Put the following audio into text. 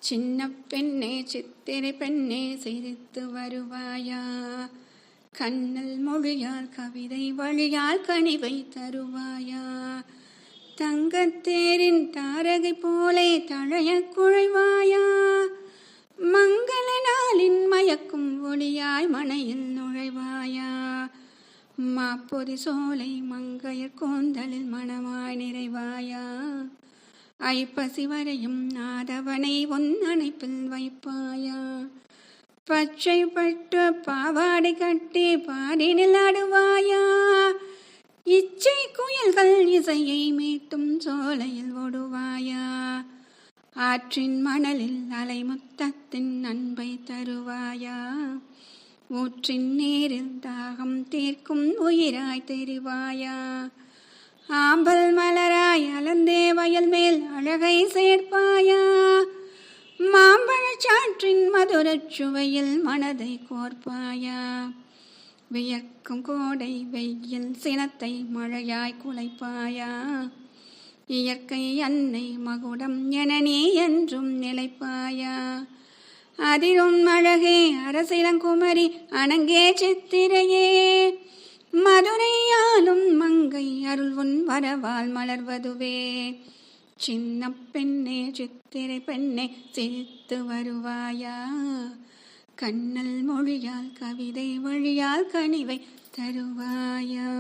சின்ன பெண்ணே சித்திரை பெண்ணே சிரித்து வருவாயா, கண்ணல் மொழியால் கவிதை வழியால் கனிவை தருவாயா, தங்கத்தேரின் தாரகை போலே தழைய குழைவாயா, மங்கள நாளின் மயக்கும் ஒளியாய் மனையில் நுழைவாயா, மாப்பொதி சோலை மங்கையர் கூந்தலில் மணமாய் நிறைவாயா, ஐப்பசி வரையும் நாதவனை உன் அணைப்பில் வைப்பாயா, பச்சை பட்டு பாவாடை கட்டி பாடினில் ஆடுவாயா, இச்சை குயில்கள் இசையை மீட்டும் சோலையில் ஓடுவாயா, ஆற்றின் மணலில் அலைமுத்தத்தின் அன்பை தருவாயா, ஊற்றின் நீரில் தாகம் தீர்க்கும் உயிராய் தெரிவாயா, ஆம்பல் மலராய் அலந்தே வயல் மேல் அழகை சேர்ப்பாயா, மாம்பழச்சாற்றின் மதுரச் சுவையில் மனதை கோர்ப்பாயா, வியக்கும் கோடை வெயில் சினத்தை மழையாய் குலைப்பாயா, இயற்கை அன்னை மகுடம் என நீ என்றும் நிலைப்பாயா, அதிரும் அழகே அரசிலங்குமரி அணங்கே சித்திரையே, மதுரையாலும் மங்கை அருள் உன் வரவால் மலர்வதுவே, சின்ன பெண்ணே சித்திரை பெண்ணே சிரித்து வருவாயா, கண்ணல் மொழியால் கவிதை வழியால் கனிவை தருவாயா.